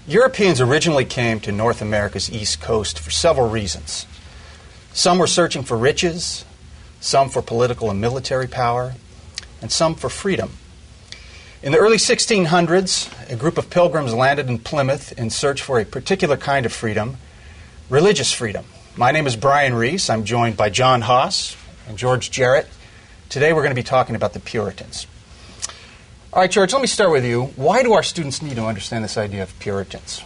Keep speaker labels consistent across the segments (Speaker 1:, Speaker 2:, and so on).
Speaker 1: Europeans originally came to North America's east coast for several reasons. Some were searching for riches, some for political and military power, and some for freedom. In the early 1600s, a group of pilgrims landed in Plymouth in search for a particular kind of freedom, religious freedom. My name is Brian Reese. I'm joined by John Haas and George Jarrett. Today we're going to be talking about the Puritans. All right, George, let me start with you. Why do our students need to understand this idea of Puritans?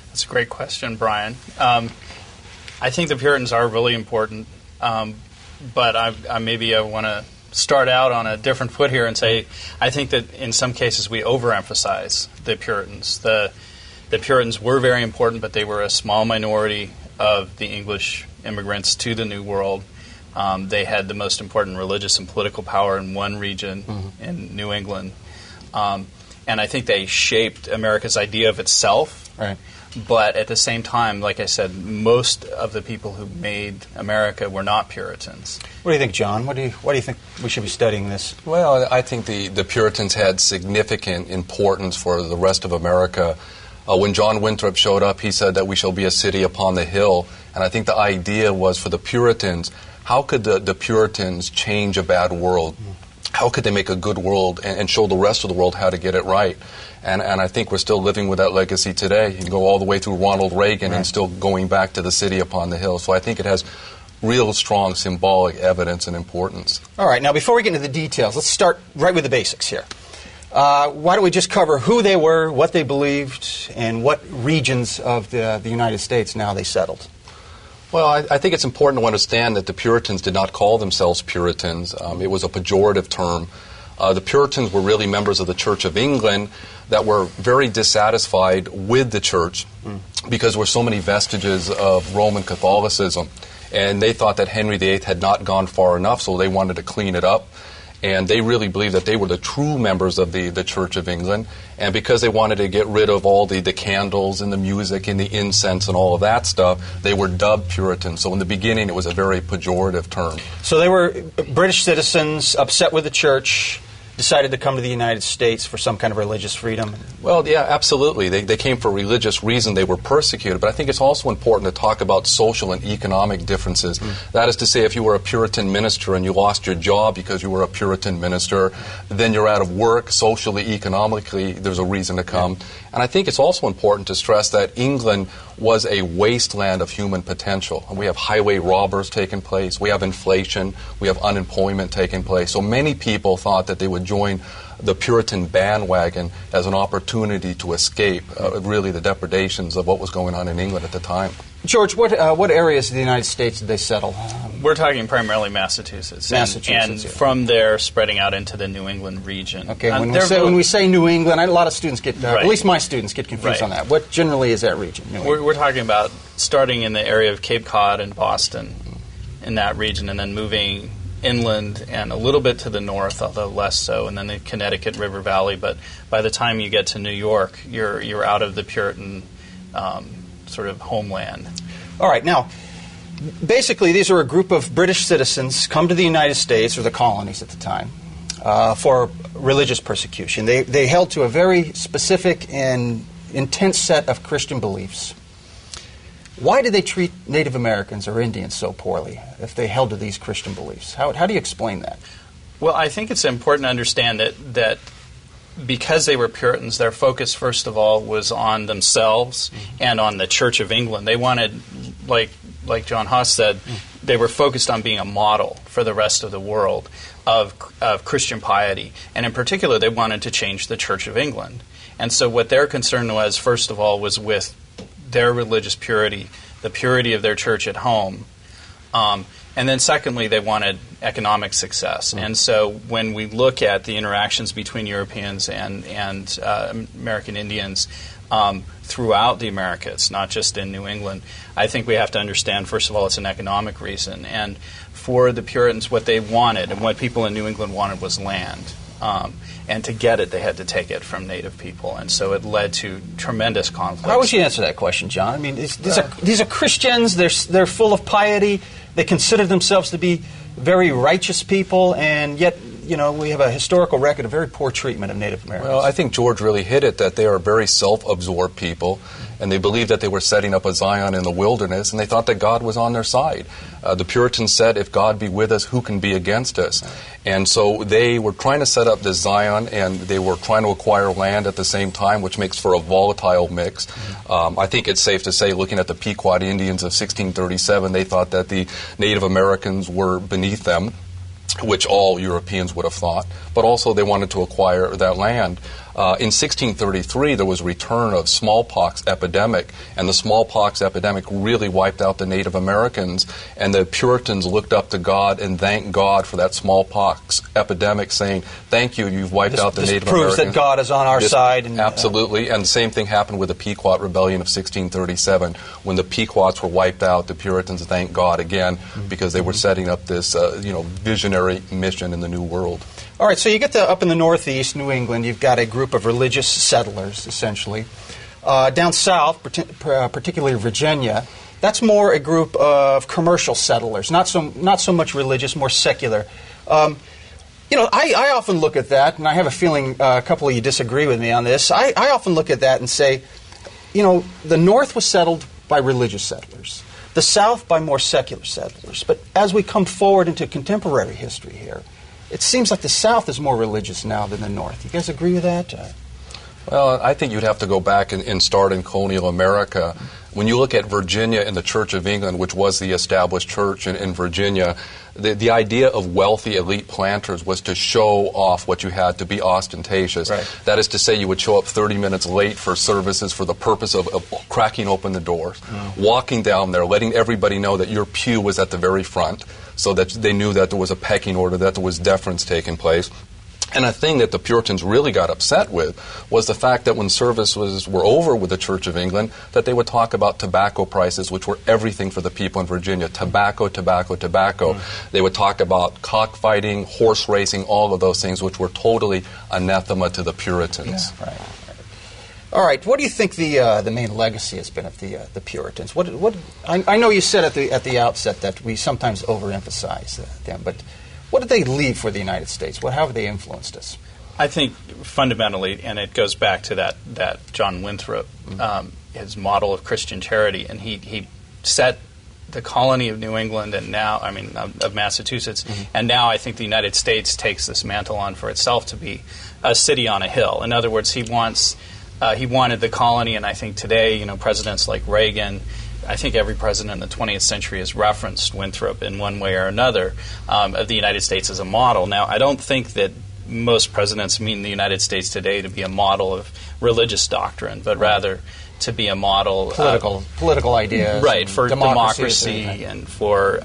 Speaker 2: That's a great question, Brian. I think the Puritans are really important, but I want to start out on a different foot here and say I think that in some cases we overemphasize the Puritans. The Puritans were very important, but they were a small minority of the English immigrants to the New World. They had the most important religious and political power in one region in New England. And I think they shaped America's idea of itself.
Speaker 1: Right.
Speaker 2: But at the same time, like I said, most of the people who made America were not Puritans. What
Speaker 1: do you think, John? Why do you think we should be studying this?
Speaker 3: Well, I think the Puritans had significant importance for the rest of America. When John Winthrop showed up, he said that we shall be a city upon the hill. And I think the idea was for the Puritans, how could the Puritans change a bad world? How could they make a good world and show the rest of the world how to get it right? And I think we're still living with that legacy today. You can go all the way through Ronald Reagan and still going back to the city upon the hill. So I think it has real strong symbolic evidence and importance.
Speaker 1: All right, now before we get into the details, let's start right with the basics here. Why don't we just cover who they were, what they believed, and what regions of the United States now they settled?
Speaker 3: Well, I think it's important to understand that the Puritans did not call themselves Puritans. It was a pejorative term. The Puritans were really members of the Church of England that were very dissatisfied with the church because there were so many vestiges of Roman Catholicism. And they thought that Henry VIII had not gone far enough, so they wanted to clean it up. And they really believed that they were the true members of the Church of England. And because they wanted to get rid of all the candles and the music and the incense and all of that stuff, they were dubbed Puritans. So in the beginning, it was a very pejorative term.
Speaker 1: So they were British citizens, upset with the church, decided to come to the United States for some kind of religious freedom?
Speaker 3: Well, yeah, absolutely. They came for religious reason. They were persecuted. But I think it's also important to talk about social and economic differences. That is to say, if you were a Puritan minister and you lost your job because you were a Puritan minister, then you're out of work. Socially, economically, there's a reason to come. And I think it's also important to stress that England was a wasteland of human potential. And we have highway robbers taking place. We have inflation. We have unemployment taking place. So many people thought that they would join the Puritan bandwagon as an opportunity to escape really the depredations of what was going on in England at the time.
Speaker 1: George, what areas of the United States did they settle?
Speaker 2: We're talking primarily Massachusetts. And from there spreading out into the New England region.
Speaker 1: Okay, when we say New England, a lot of students get, at least my students get confused on that. What generally is that region?
Speaker 2: We're talking about starting in the area of Cape Cod and Boston, in that region, and then moving inland and a little bit to the north, although less so, and then the Connecticut River Valley. But by the time you get to New York, you're out of the Puritan sort of homeland.
Speaker 1: All right. Now, basically, these are a group of British citizens come to the United States, or the colonies at the time, for religious persecution. They held to a very specific and intense set of Christian beliefs. Why did they treat Native Americans or Indians so poorly if they held to these Christian beliefs? How do you explain that?
Speaker 2: Well, I think it's important to understand that because they were Puritans, their focus, first of all, was on themselves and on the Church of England. They wanted, like John Haas said, they were focused on being a model for the rest of the world of Christian piety. And in particular, they wanted to change the Church of England. And so what their concern was, first of all, was with their religious purity, the purity of their church at home. And then secondly, they wanted economic success. And so when we look at the interactions between Europeans and American Indians throughout the Americas, not just in New England, I think we have to understand, first of all, it's an economic reason. And for the Puritans, what they wanted and what people in New England wanted was land. And to get it, they had to take it from Native people. And so it led to tremendous conflict.
Speaker 1: How would you answer that question, John? I mean, these are Christians. They're full of piety. They consider themselves to be very righteous people, and yet we have a historical record of very poor treatment of Native Americans.
Speaker 3: Well, I think George really hit it, that they are very self-absorbed people, and they believed that they were setting up a Zion in the wilderness, and they thought that God was on their side. The Puritans said, if God be with us, who can be against us? And so they were trying to set up this Zion, and they were trying to acquire land at the same time, which makes for a volatile mix. I think it's safe to say, looking at the Pequot Indians of 1637, they thought that the Native Americans were beneath them, which all Europeans would have thought, but also they wanted to acquire that land. In 1633, there was a return of smallpox epidemic, and the smallpox epidemic really wiped out the Native Americans, and the Puritans looked up to God and thanked God for that smallpox epidemic, saying, thank you, you've wiped out the Native Americans.
Speaker 1: This proves that God is on our side. And,
Speaker 3: absolutely, and the same thing happened with the Pequot Rebellion of 1637. When the Pequots were wiped out, the Puritans thanked God again because they were setting up this visionary mission in the New World.
Speaker 1: All right, so you get to up in the Northeast, New England, you've got a group of religious settlers, essentially. Down south, particularly Virginia, that's more a group of commercial settlers, not so much religious, more secular. I often look at that, and I have a feeling a couple of you disagree with me on this. I often look at that and say, the North was settled by religious settlers, the South by more secular settlers. But as we come forward into contemporary history here, it seems like the South is more religious now than the North. You guys agree with that?
Speaker 3: Well, I think you'd have to go back and start in colonial America. When you look at Virginia and the Church of England, which was the established church in Virginia, the idea of wealthy elite planters was to show off what you had, to be ostentatious.
Speaker 1: Right.
Speaker 3: That is to say, you would show up 30 minutes late for services for the purpose of cracking open the doors, walking down there, letting everybody know that your pew was at the very front, so that they knew that there was a pecking order, that there was deference taking place. And a thing that the Puritans really got upset with was the fact that when services were over with the Church of England, that they would talk about tobacco prices, which were everything for the people in Virginia. Tobacco, tobacco, tobacco. They would talk about cockfighting, horse racing, all of those things, which were totally anathema to the Puritans.
Speaker 1: Yeah, right. All right. What do you think the main legacy has been of the Puritans? I know you said at the outset that we sometimes overemphasize them, but what did they leave for the United States? How have they influenced us?
Speaker 2: I think fundamentally, and it goes back to that John Winthrop, his model of Christian charity, and he set the colony of New England and now, of Massachusetts, and now I think the United States takes this mantle on for itself to be a city on a hill. In other words, he wanted the colony, and I think today, presidents like Reagan, I think every president in the 20th century has referenced Winthrop in one way or another of the United States as a model. Now, I don't think that most presidents mean the United States today to be a model of religious doctrine, but rather to be a model
Speaker 1: political ideas,
Speaker 2: right, for democracy and for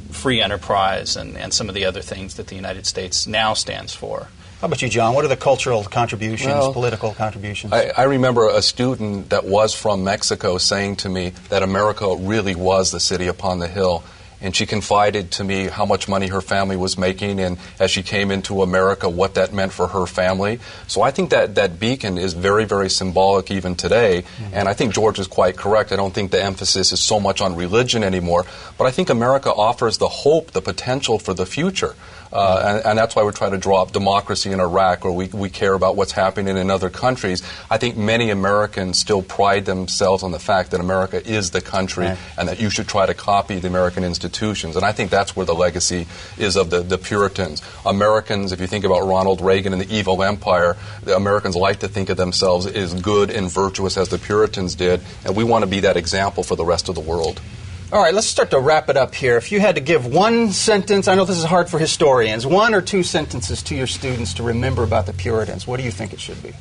Speaker 2: free enterprise and some of the other things that the United States now stands for.
Speaker 1: How about you, John? What are the cultural contributions, political contributions?
Speaker 3: I remember a student that was from Mexico saying to me that America really was the city upon the hill. And she confided to me how much money her family was making, and as she came into America, what that meant for her family. So I think that beacon is very, very symbolic even today. And I think George is quite correct. I don't think the emphasis is so much on religion anymore. But I think America offers the hope, the potential for the future. And that's why we try to draw up democracy in Iraq, or we care about what's happening in other countries. I think many Americans still pride themselves on the fact that America is the country, and that you should try to copy the American institutions. And I think that's where the legacy is of the Puritans. Americans, if you think about Ronald Reagan and the evil empire, the Americans like to think of themselves as good and virtuous as the Puritans did, and we want to be that example for the rest of the world.
Speaker 1: All right, let's start to wrap it up here. If you had to give one sentence, I know this is hard for historians, 1 or 2 sentences to your students to remember about the Puritans, what do you think it should be?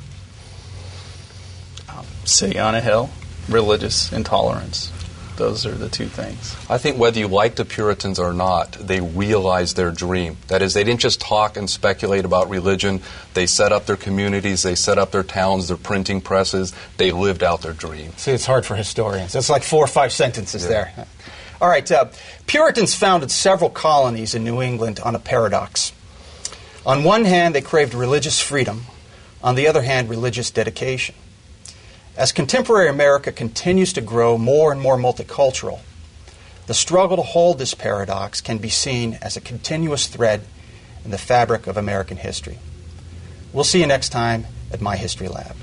Speaker 2: City on a hill, religious intolerance. Those are the 2 things.
Speaker 3: I think whether you like the Puritans or not, they realized their dream. That is, they didn't just talk and speculate about religion. They set up their communities, they set up their towns, their printing presses. They lived out their dream.
Speaker 1: See, it's hard for historians. It's like 4 or 5 sentences there. All right, Puritans founded several colonies in New England on a paradox. On one hand, they craved religious freedom. On the other hand, religious dedication. As contemporary America continues to grow more and more multicultural, the struggle to hold this paradox can be seen as a continuous thread in the fabric of American history. We'll see you next time at My History Lab.